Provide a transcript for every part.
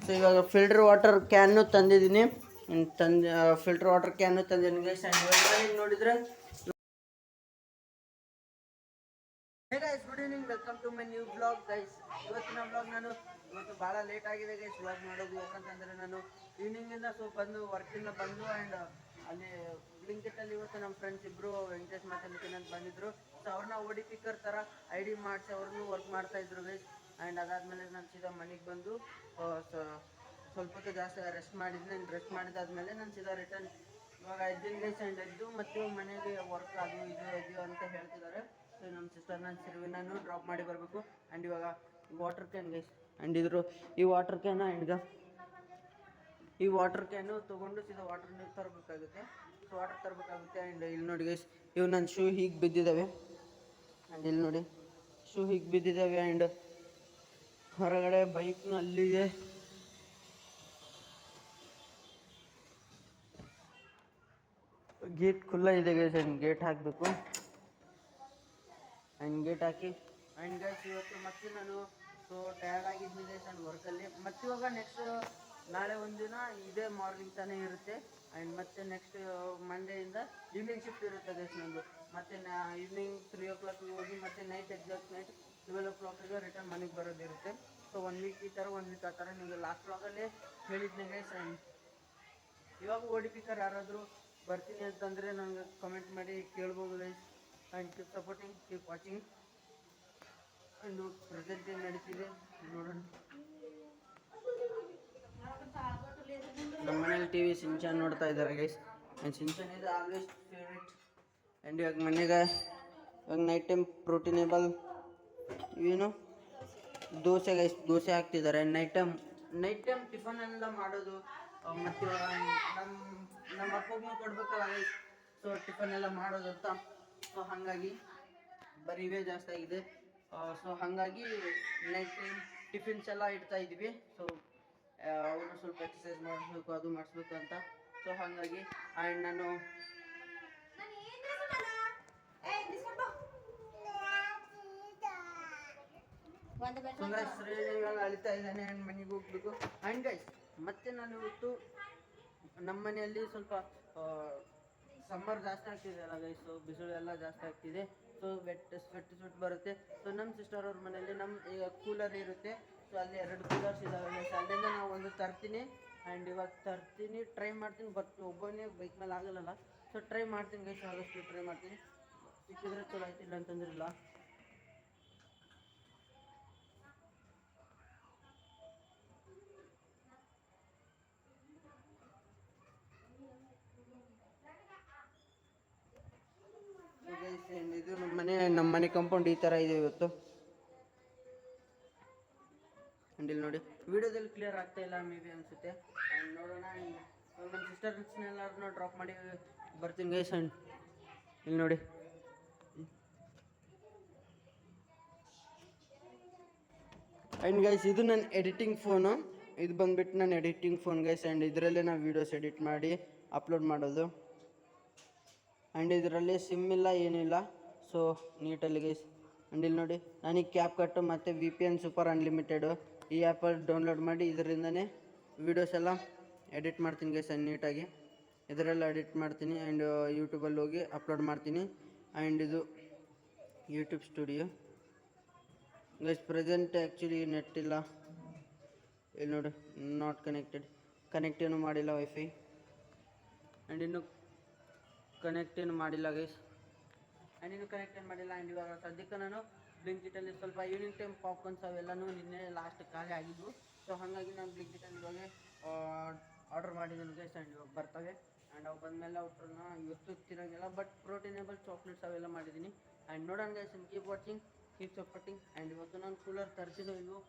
So ಇವಾಗ filter water can ತಂದಿದ್ದೀನಿ. Filter water can ತಂದಿದ್ದೀನಿ ಗೈಸ್. ಆ್ಯಂಡ್ ನೋಡಿದರೆ hey guys, good evening, welcome to my new blog guys. ಇವತ್ತಿನ blog ಇವತ್ತು ಭಾಳ ಲೇಟ್ ಆಗಿದೆ ಗೈಸ್ ಬ್ಲಾಗ್ ಮಾಡೋದು. ಯಾಕಂತಂದರೆ ನಾನು ಈವ್ನಿಂಗಿಂದ ಬಂದು ವರ್ಕಿಂದ ಬಂದು ಆ್ಯಂಡ್ ಅಲ್ಲಿ ಬ್ಲಿಂಕಿಟಲ್ಲಿ ಇವತ್ತು ನಮ್ಮ ಫ್ರೆಂಡ್ಸ್ ಇಬ್ಬರು ವೆಂಕಟೇಶ್ ಮತ್ತು ನಿತಿನ್ ಅಂತ ಬಂದಿದ್ದರು. ಸೊ ಅವ್ರನ್ನ ಓಡಿ ಪಿಕ್ಕರ್ ಥರ ID ಮಾಡಿಸಿ ಅವ್ರನ್ನೂ ವರ್ಕ್ ಮಾಡ್ತಾಯಿದ್ರು ಗೈಸ್. ಆ್ಯಂಡ್ ಅದಾದಮೇಲೆ ನಾನು ಸೀದಾ ಮನೆಗೆ ಬಂದು ಸ್ವಲ್ಪ ಹೊತ್ತು ಜಾಸ್ತಿ ರೆಸ್ಟ್ ಮಾಡಿದ್ದೀನಿ. ರೆಸ್ಟ್ ಮಾಡಿದಾದ್ಮೇಲೆ ನಾನು ಸೀದಾ ರಿಟರ್ನ್ ಇವಾಗ ಎದ್ದಿನ ಗೈಸ್. ಆ್ಯಂಡ್ ಎದ್ದು ಮತ್ತು ಮನೆಗೆ ವರ್ಕ್ ಅದು ಇದು ಅಂತ ಹೇಳ್ತಿದ್ದಾರೆ. ಸೊ ನಮ್ಮ ಸಿಸ್ಟರ್ ನಾನು ಸಿರುವಿನೂ ಡ್ರಾಪ್ ಮಾಡಿ ಬರಬೇಕು. ಆ್ಯಂಡ್ ಇವಾಗ ವಾಟರ್ ಕ್ಯಾನ್ ಗೈಸ್, ಆ್ಯಂಡ್ ಈ ವಾಟರ್ ಕ್ಯಾನು ಆ್ಯಂಡ್ ಈ ವಾಟರ್ ಕ್ಯಾನು ತೊಗೊಂಡು ಸೀದಾ ವಾಟರ್ ನೀರು ತರಬೇಕಾಗುತ್ತೆ. ಸೊ ವಾಟರ್ ತರಬೇಕಾಗುತ್ತೆ. ಆ್ಯಂಡ್ ಇಲ್ಲಿ ನೋಡಿ ಗೈಸ್, ಇವು ನನ್ನ ಶೂ ಹೀಗೆ ಬಿದ್ದಿದ್ದಾವೆ. ಆ್ಯಂಡ್ ಇಲ್ಲಿ ನೋಡಿ ಶೂ ಹೀಗೆ ಬಿದ್ದಿದ್ದಾವೆ. ಆ್ಯಂಡ್ ಹೊರಗಡೆ ಬೈಕ್ನು ಅಲ್ಲಿದೆ. ಗೇಟ್ ಖುಲ್ಲ ಇದೆ ಗೈಸ್. ಆ್ಯಂಡ್ ಗೇಟ್ ಹಾಕಬೇಕು. And gate hockey and guys ಇವತ್ತು ಮತ್ತೆ ನಾನು ಟಯರ್ಡ್ ಆಗಿದ್ದೀನಿ ಗೈಸ್ ಆ್ಯಂಡ್ ವರ್ಕಲ್ಲಿ. ಮತ್ತು ಇವಾಗ ನೆಕ್ಸ್ಟ್ ನಾಳೆ ಒಂದಿನ ಇದೇ ಮಾರ್ನಿಂಗ್ ತಾನೇ ಇರುತ್ತೆ. ಆ್ಯಂಡ್ ಮತ್ತೆ ನೆಕ್ಸ್ಟ್ ಮಂಡೆಯಿಂದ ಈವ್ನಿಂಗ್ ಶಿಫ್ಟ್ ಇರುತ್ತೆ ಗೈಸ್ ನಂದು. ಮತ್ತು ಈವ್ನಿಂಗ್ 3 o'clock ಹೋಗಿ ಮತ್ತೆ night exact night 12 o'clock return ಮನೆಗೆ ಬರೋದಿರುತ್ತೆ. ಸೊ 1 week ಈ ಥರ 1 week ಆ ಥರ ನಿಮಗೆ ಲಾಸ್ಟ್ ಬ್ಲಾಗಲ್ಲೇ ಹೇಳಿದ್ದೆ ಗೈಸ್. ಆ್ಯಂಡ್ ಇವಾಗ ಓಡಿ ಪಿಕ್ಕರ್ ಯಾರಾದರೂ ಬರ್ತೀನಿ ಅಂತಂದರೆ ನನಗೆ ಕಮೆಂಟ್ ಮಾಡಿ ಕೇಳ್ಬೋದು guys. And keep supporting, keep watching. ಇನ್ನು ಪ್ರೆಸೆಂಟ್ ಏನು ನಡೀತಿದೆ ನೋಡೋಣ. ನಮ್ಮ ಮನೇಲಿ TV ಸಿಂಚಾನ್ ನೋಡ್ತಾ ಇದ್ದಾರೆ ಗೈಸ್. ಆ್ಯಂಡ್ ಸಿಂಚಾನ್ ಇದೆ ಆಲ್ವೇಸ್ ಫೇವ್ರೇಟ್. ಆ್ಯಂಡ್ ಇವಾಗ ನೈಟ್ ಟೈಮ್ ಪ್ರೋಟೀನೇಬಲ್ ಏನು ದೋಸೆ ಗೈಸ್, ದೋಸೆ ಹಾಕ್ತಿದ್ದಾರೆ. ನೈಟ್ ಟೈಮ್ ಟಿಫನ್ ಎಲ್ಲ ಮಾಡೋದು ಮತ್ತು ಇವಾಗ ನಮ್ಮ ಅಪ್ಪಗೂ ಕೊಡ್ಬೇಕಲ್ಲ ಗೈಸ್. ಸೊ ಟಿಫನ್ ಎಲ್ಲ ಮಾಡೋದು ಅಂತ. ಸೊ ಹಾಗಾಗಿ ಬರೀ ಇವೇ ಜಾಸ್ತಿ ಆಗಿದೆ. ಸೊ ಹಾಗಾಗಿ ನೈಟ್ ಟೈಮ್ ಟಿಫಿನ್ಸ್ ಎಲ್ಲ ಇಡ್ತಾ ಇದ್ದೀವಿ. ಸೊ ಅವರು ಸ್ವಲ್ಪ ಎಕ್ಸಸೈಸ್ ಮಾಡಿಸ್ಬೇಕು, ಅದು ಮಾಡಿಸ್ಬೇಕು ಅಂತ. ಸೊ ಹಾಗಾಗಿ ಆ್ಯಂಡ್ ನಾನು ಇವಾಗ ಅಳಿತಾ ಇದ್ದಾನೆ. ಆ್ಯಂಡ್ ಮನೆಗೆ ಹೋಗ್ಬೇಕು. ಆ್ಯಂಡ್ ಗೈಸ್ ಮತ್ತೆ ನಾನು ಇವತ್ತು ನಮ್ಮ ಮನೆಯಲ್ಲಿ ಸ್ವಲ್ಪ ಸಮ್ಮರ್ ಜಾಸ್ತಿ ಆಗ್ತಿದೆ ಅಲ್ಲ ಗೈಸ್. ಸೊ ಬಿಸಿಲು ಎಲ್ಲ ಜಾಸ್ತಿ ಆಗ್ತಿದೆ. ಸೊ ಸ್ವೆಟ್ ಬರುತ್ತೆ. ಸೊ ನಮ್ಮ ಸಿಸ್ಟರ್ ಅವ್ರ ಮನೆಯಲ್ಲಿ ಈಗ ಕೂಲರ್ ಇರುತ್ತೆ. ಸೊ ಅಲ್ಲಿ 2 ಕೂಲರ್ಸ್ ಇದ್ದಾವೆ ಗೈಸ್. ಅಲ್ಲಿಂದ ನಾವು ಒಂದು ತರ್ತೀನಿ. ಆ್ಯಂಡ್ ಇವಾಗ ತರ್ತೀನಿ, ಟ್ರೈ ಮಾಡ್ತೀನಿ. ಬಟ್ ಒಬ್ಬನೇ ಬೈಕ್ ಮೇಲೆ ಆಗಲ್ಲ. ಸೊ ಟ್ರೈ ಮಾಡ್ತೀನಿ ಗೈಸ್, ಆದಷ್ಟು ಟ್ರೈ ಮಾಡ್ತೀನಿ. ಸಿಕ್ಕಿದ್ರೆ ಚಲೋ ಆಯ್ತಿಲ್ಲ ಅಂತಂದ್ರಿಲ್ಲ. ಇದು ನಮ್ಮ ಮನೆ ಕಾಂಪೌಂಡ್ ಈ ಥರ ಇದೆ ಇವತ್ತು. ಆ್ಯಂಡ್ ಇಲ್ಲಿ ನೋಡಿ ವಿಡಿಯೋದಲ್ಲಿ ಕ್ಲಿಯರ್ ಆಗ್ತಾ ಇಲ್ಲ ಮೇ ಬಿ ಅನಿಸುತ್ತೆ. ಆ್ಯಂಡ್ ನೋಡೋಣ. ನಮ್ಮ ಸಿಸ್ಟರ್ಸ್ನೆಲ್ಲರನ್ನೂ ಡ್ರಾಪ್ ಮಾಡಿ ಬರ್ತೀನಿ ಗೈಸ್. ಆ್ಯಂಡ್ ಇಲ್ಲಿ ನೋಡಿ ಆ್ಯಂಡ್ ಗೈಸ್ ಇದು ನನ್ನ ಎಡಿಟಿಂಗ್ ಫೋನು. ಇದು ಬಂದುಬಿಟ್ಟು ನನ್ನ ಎಡಿಟಿಂಗ್ ಫೋನ್ ಗೈಸ್. ಆ್ಯಂಡ್ ಇದರಲ್ಲೇ ನಾವು ವೀಡಿಯೋಸ್ ಎಡಿಟ್ ಮಾಡಿ ಅಪ್ಲೋಡ್ ಮಾಡೋದು. ಆ್ಯಂಡ್ ಇದರಲ್ಲಿ ಸಿಮ್ ಇಲ್ಲ, ಏನಿಲ್ಲ. So ನೀಟಲ್ಲಿ guys. ಆ್ಯಂಡ್ ಇಲ್ಲಿ ನೋಡಿ ನನಗೆ ಕ್ಯಾಪ್ ಕಟ್ಟು ಮತ್ತು VPN ಸೂಪರ್ ಅನ್ಲಿಮಿಟೆಡು ಈ ಆ್ಯಪಲ್ಲಿ ಡೌನ್ಲೋಡ್ ಮಾಡಿ ಇದರಿಂದನೇ ವೀಡಿಯೋಸ್ ಎಲ್ಲ ಎಡಿಟ್ ಮಾಡ್ತೀನಿ ಗೈಸ್. ನೀಟಾಗಿ ಇದರೆಲ್ಲ ಎಡಿಟ್ ಮಾಡ್ತೀನಿ. ಆ್ಯಂಡ್ ಯೂಟ್ಯೂಬಲ್ಲಿ ಹೋಗಿ ಅಪ್ಲೋಡ್ ಮಾಡ್ತೀನಿ. ಆ್ಯಂಡ್ ಇದು YouTube studio guys. Present actually net ಇಲ್ಲ. ಇಲ್ಲಿ ನೋಡಿ ನಾಟ್ ಕನೆಕ್ಟ್ ಏನು ಮಾಡಿಲ್ಲ ವೈಫೈ. ಆ್ಯಂಡ್ ಇನ್ನು ಕನೆಕ್ಟ್ ಏನು ಮಾಡಿಲ್ಲ ಗೈಸ್. ಆ್ಯಂಡ್ ಆ್ಯಂಡ್ ಇವಾಗ ಸದ್ಯಕ್ಕೆ ನಾನು ಬ್ಲಿಂಕಿಟಲ್ಲಿ ಸ್ವಲ್ಪ ಈವ್ನಿಂಗ್ ಟೈಮ್ ಪಾಪ್ಕಾರ್ನ್ಸ್ ಅವೆಲ್ಲನೂ ನಿನ್ನೆ ಲಾಸ್ಟ್ ಖಾಲಿ ಆಗಿದ್ವು. ಸೊ ಹಾಗಾಗಿ ನಾನು ಬ್ಲಿಂಕಿಟಲ್ಲಿ ಇವಾಗ ಆರ್ಡರ್ ಮಾಡಿದ್ದೀನಿ ಗೈಸ್. ಆ್ಯಂಡ್ ಇವಾಗ ಬರ್ತವೆ. ಆ್ಯಂಡ್ ಅವು ಬಂದಮೇಲೆ ಅವ್ರನ್ನ ಇವತ್ತು ತಿನ್ನೋಂಗಿಲ್ಲ. ಬಟ್ ಪ್ರೋಟೀನೇಬಲ್ ಚಾಕ್ಲೇಟ್ಸ್ ಅವೆಲ್ಲ ಮಾಡಿದ್ದೀನಿ. ಆ್ಯಂಡ್ ನೋಡೋಣ guys, keep watching, keep supporting. And ಇವತ್ತು ನಾನು ಕೂಲರ್ ತರಿಸಿದೋ ಇಲ್ಲವೋ,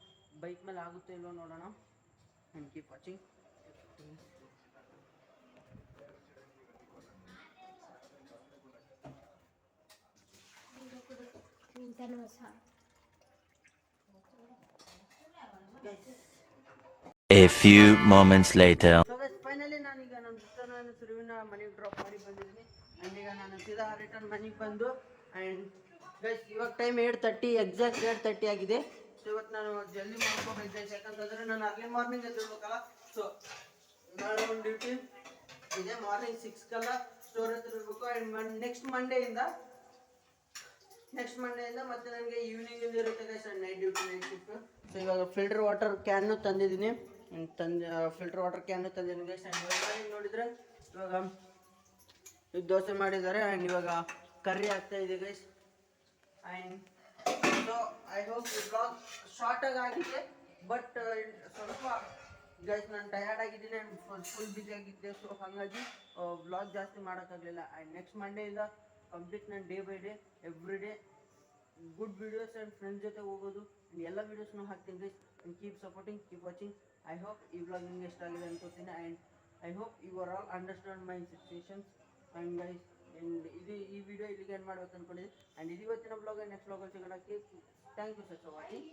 ಬೈಕ್ ಮೇಲೆ ಆಗುತ್ತೋ ಇಲ್ಲವೋ ನೋಡೋಣ. And keep watching. A few moments later. So guys, finally ನಾನೀಗ ನಮ್ಮ ಸಿಸ್ಟರ್ನ ಸುರುವಿನ ಮನೆಗೆ ಡ್ರಾಪ್ ಮಾಡಿ ಬಂದಿದ್ದೀನಿ. ಆ್ಯಂಡ್ ಈಗ ನಾನು ಸೀದಾ ರಿಟರ್ನ್ ಮನೆಗೆ ಬಂದು. ಆ್ಯಂಡ್ ಗೈಸ್ ಇವಾಗ ಟೈಮ್ 8:30, ಎಕ್ಸಾಕ್ಟ್ 8:30 ಆಗಿದೆ. ಸೊ ಇವತ್ತು ನಾನು ಜಲ್ದಿ ಮಾಡ್ಕೋಬೇಕು ಯಾಕಂತಂದ್ರೆ ನಾನು ಅರ್ಲಿ ಮಾರ್ನಿಂಗ್ ಎದ್ದಿರ್ಬೇಕಲ್ಲ. ಸೊ ನಾಳೆ ಒಂದು ಡ್ಯೂಟಿ ಇದೆ, ಮಾರ್ನಿಂಗ್ 6 ಸ್ಟೋರ್ ಹತ್ರ ಇರಬೇಕು. ಆ್ಯಂಡ್ ನೆಕ್ಸ್ಟ್ ಮಂಡೆಯಿಂದ ಮತ್ತೆ ನನಗೆ ಈವ್ನಿಂಗ್ ಇರುತ್ತೆ ಗೈಸ್, ನೈಟ್ ಶಿಫ್ಟ್. ಸೊ ಇವಾಗ ಫಿಲ್ಟರ್ ವಾಟರ್ ಕ್ಯಾನು ತಂದಿದ್ದೀನಿ ಫಿಲ್ಟರ್ ವಾಟರ್ ಕ್ಯಾನು ತಂದಿದ್ದೀನಿ ಗೈಸ್. ಆ್ಯಂಡ್ ನೋಡಿದರೆ ಇವಾಗ ಇದು ದೋಸೆ ಮಾಡಿದ್ದಾರೆ ಆ್ಯಂಡ್ ಇವಾಗ ಕರ್ರಿ ಆಗ್ತಾ ಇದೆ guys. And so I hope ಈ ಬ್ಲಾಗ್ ಶಾರ್ಟಾಗಿ ಆಗಿದೆ, ಬಟ್ ಸ್ವಲ್ಪ ಗೈಸ್ ನಾನು ಟಯರ್ಡ್ ಆಗಿದ್ದೀನಿ ಆ್ಯಂಡ್ ಫುಲ್ ಬ್ಯುಸಿ ಆಗಿದ್ದೆ. ಸೊ ಹಾಗಾಗಿ ಬ್ಲಾಗ್ ಜಾಸ್ತಿ ಮಾಡೋಕ್ಕಾಗಲಿಲ್ಲ. ಆ್ಯಂಡ್ ನೆಕ್ಸ್ಟ್ ಮಂಡೆಯಿಂದ ಕಂಪ್ಲೀಟ್ ನಾನು day by day every day good videos and friends ಜೊತೆ ಹೋಗೋದು ಎಲ್ಲ ವೀಡಿಯೋಸ್ನು ಹಾಕ್ತೀನಿ guys. And keep supporting, keep watching. I hope ಈ ಬ್ಲಾಗ್ ನಿಮಗೆ ಇಷ್ಟ ಆಗಿದೆ ಅನ್ಕೋತೀನಿ. And I hope you are all understand my situations. And guys ಈ ವಿಡಿಯೋ ಇಲ್ಲಿಗೆ ಏನು ಮಾಡ್ಬೇಕು ಅಂದ್ಕೊಂಡಿದ್ದೀನಿ. ಆ್ಯಂಡ್ ಇದು ಇವತ್ತಿನ ಬ್ಲಾಗ್. ನೆಕ್ಸ್ಟ್ ಬ್ಲಾಗಲ್ಲಿ ಸಿಗೋಣ. Thank you sir for watching.